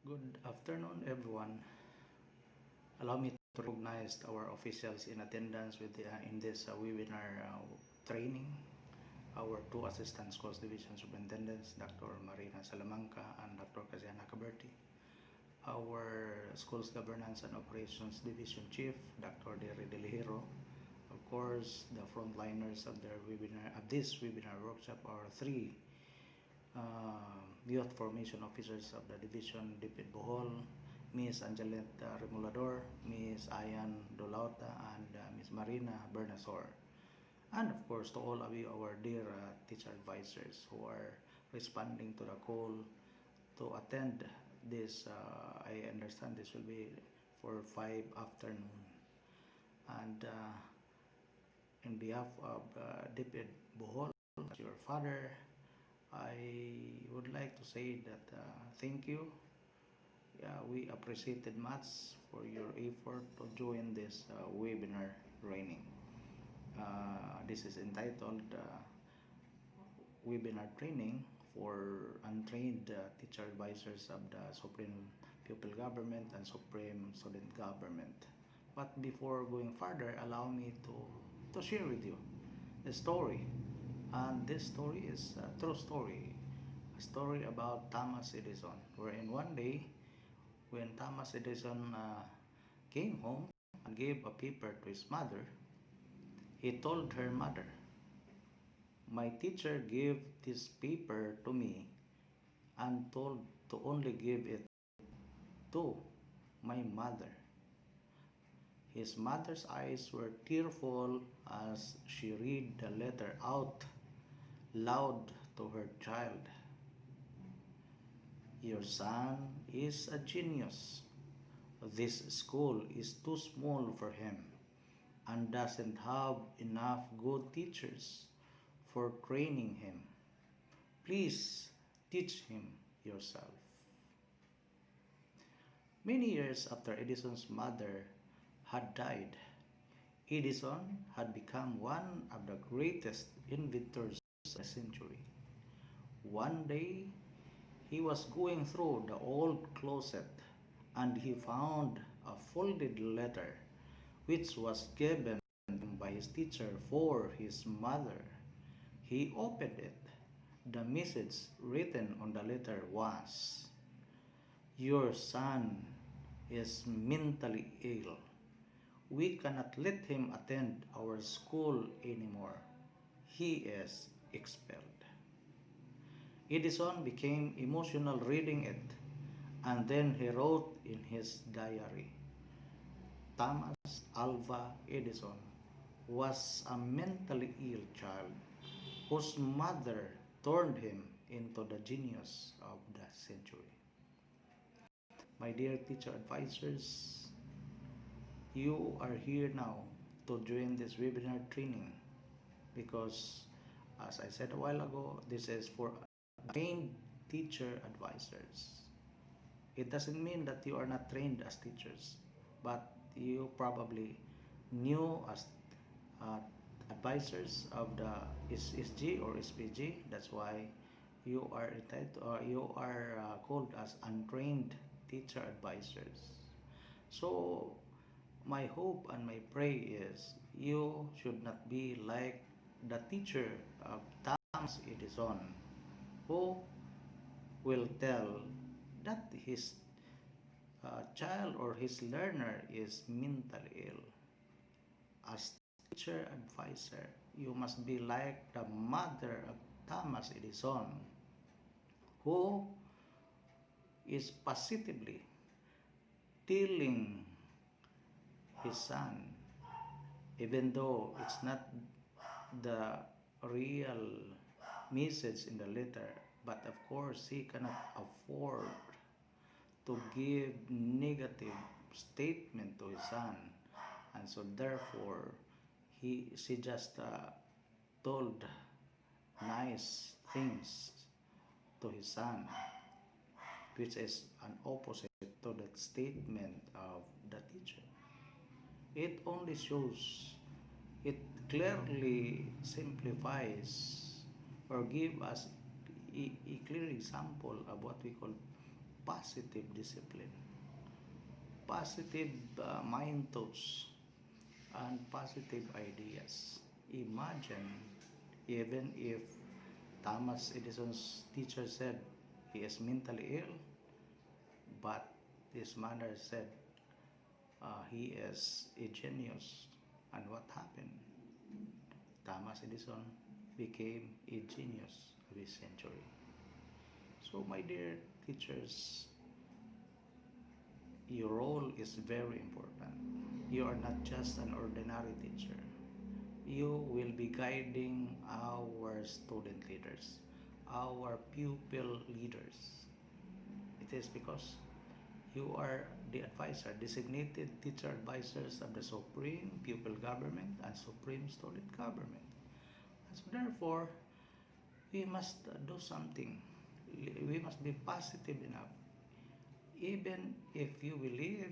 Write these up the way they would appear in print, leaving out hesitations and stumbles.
Good afternoon, everyone. Allow me to recognize our officials in attendance in this webinar training. Our two Assistant Schools Division Superintendents, Dr. Marina Salamanca and Dr. Kaziana Caberti. Our Schools Governance and Operations Division Chief, Dr. Derry Delihiro. Of course, the frontliners of this webinar workshop are three Youth Formation Officers of the Division, Dipid Bohol, Ms. Angelette Remulador, Ms. Ayan Dolauta, and Ms. Marina Bernasor. And of course, to all of you, our dear teacher advisors who are responding to the call to attend this. I understand this will be for 5 afternoon. And in behalf of Dipid Bohol, your father, I would like to say that thank you. We appreciated much for your effort to join this webinar training. This is entitled Webinar Training for Untrained Teacher Advisors of the Supreme Pupil Government and Supreme Student Government. But before going further, allow me to share with you a story. And this story is a true story, a story about Thomas Edison, wherein one day when Thomas Edison came home and gave a paper to his mother, he told her mother, "My teacher gave this paper to me and told to only give it to my mother." His mother's eyes were tearful as she read the letter out loud to her child. "Your son is a genius. This school is too small for him and doesn't have enough good teachers for training him. Please teach him yourself." Many years after Edison's mother had died, Edison had become one of the greatest inventors of the century. One day, he was going through the old closet and he found a folded letter which was given him by his teacher for his mother. He opened it. The message written on the letter was, "Your son is mentally ill. We cannot let him attend our school anymore. He is expelled." Edison became emotional reading it, and then he wrote in his diary, "Thomas Alva Edison was a mentally ill child whose mother turned him into the genius of the century." My dear teacher advisors, you are here now to join this webinar training because, as I said a while ago, this is for trained teacher advisors. It doesn't mean that you are not trained as teachers, but you probably new as advisors of the SSG or SPG. That's why you are called as untrained teacher advisors. So my hope and my prayer is you should not be like the teacher of Thomas Edison, who will tell that his child or his learner is mentally ill. As teacher advisor, you must be like the mother of Thomas Edison, who is positively telling his son, even though it's not the real message in the letter, but of course he cannot afford to give negative statement to his son, and so therefore she just told nice things to his son, which is an opposite to that statement of the teacher. It only shows, it clearly simplifies or give us a clear example of what we call positive discipline, positive mind thoughts, and positive ideas. Imagine, even if Thomas Edison's teacher said he is mentally ill, but his mother said he is a genius. And what happened? Thomas Edison became a genius of his century. So, my dear teachers, your role is very important. You are not just an ordinary teacher. You will be guiding our student leaders, our pupil leaders. It is because you are the advisor, designated teacher advisors of the Supreme Pupil Government and Supreme Student Government. And so therefore, we must do something. We must be positive enough. Even if you believe,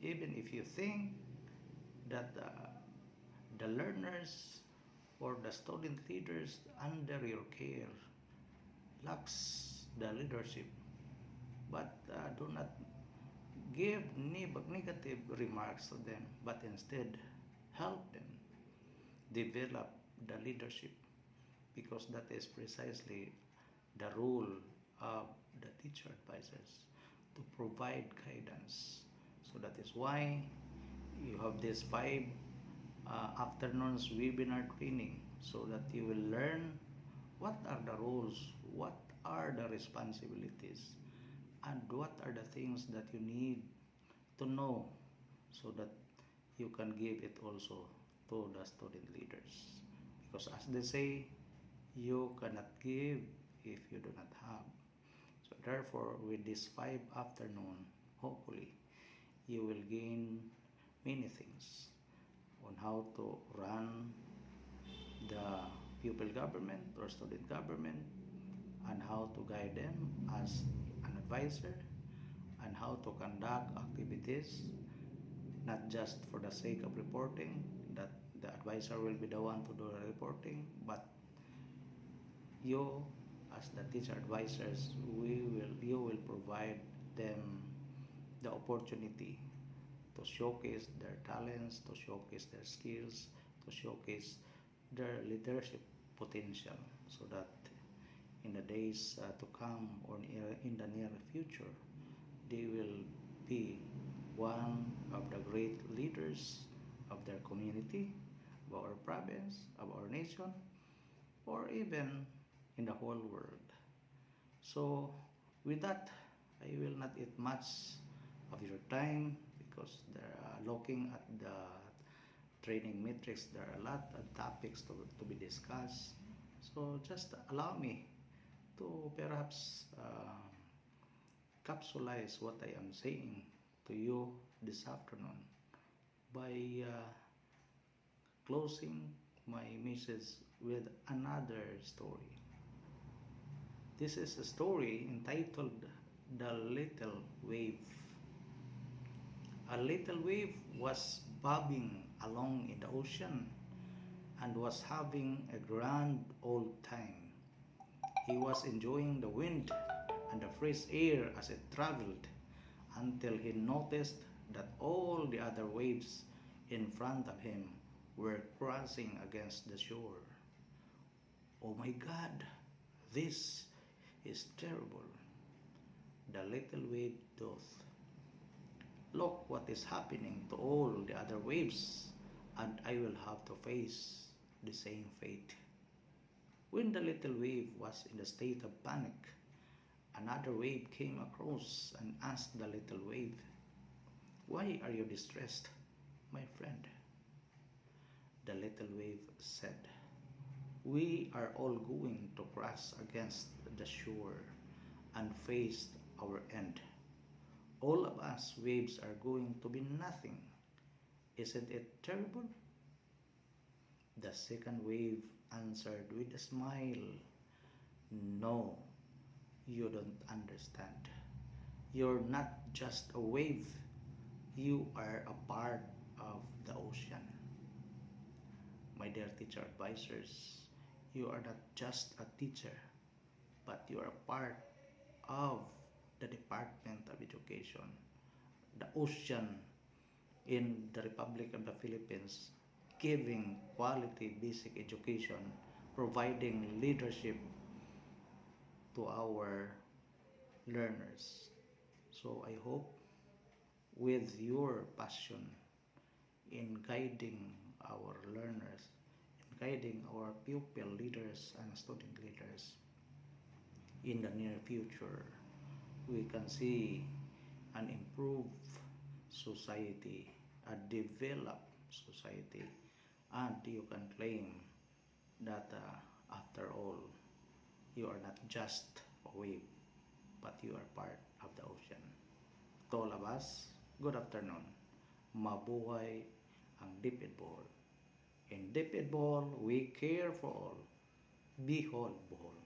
even if you think that the learners or the student leaders under your care lacks the leadership, but do not give negative remarks to them, but instead help them develop the leadership, because that is precisely the role of the teacher advisors, to provide guidance. So that is why you have this 5 afternoons webinar training, so that you will learn what are the roles, what are the responsibilities, and what are the things that you need to know, so that you can give it also to the student leaders. Because as they say, you cannot give if you do not have. So therefore, with this 5 afternoon, hopefully, you will gain many things on how to run the pupil government or student government, and how to guide them as an advisor, and how to conduct activities, not just for the sake of reporting, that the advisor will be the one to do the reporting, but you as the teacher advisors, you will provide them the opportunity to showcase their talents, to showcase their skills, to showcase their leadership potential, so that in the days to come, or in the near future, they will be one of the great leaders of their community, of our province, of our nation, or even in the whole world. So with that, I will not eat much of your time, because looking at the training metrics, there are a lot of topics to be discussed. So just allow me to perhaps capsulize what I am saying to you this afternoon by closing my message with another story. This is a story entitled The Little Wave. A little wave was bobbing along in the ocean and was having a grand old time. He was enjoying the wind and the fresh air as it traveled, until he noticed that all the other waves in front of him were crashing against the shore. "Oh my God, this is terrible," the little wave thought. "Look what is happening to all the other waves, and I will have to face the same fate." When the little wave was in a state of panic, another wave came across and asked the little wave, "Why are you distressed, my friend?" The little wave said, "We are all going to crash against the shore and face our end. All of us waves are going to be nothing. Isn't it terrible?" The second wave answered with a smile, "No, you don't understand. You're not just a wave. You are a part of the ocean." My dear teacher advisors, you are not just a teacher, but you are a part of the Department education. The ocean in the Republic of the Philippines, giving quality basic education, providing leadership to our learners. So I hope with your passion in guiding our learners, in guiding our pupil leaders and student leaders, in the near future, we can see an improved society, a developed society, and you can claim that after all, you are not just a wave, but you are part of the ocean. To all of us, good afternoon. Mabuhay ang DepEd Bohol. In DepEd Bohol, we care for all. Bihol Bohol.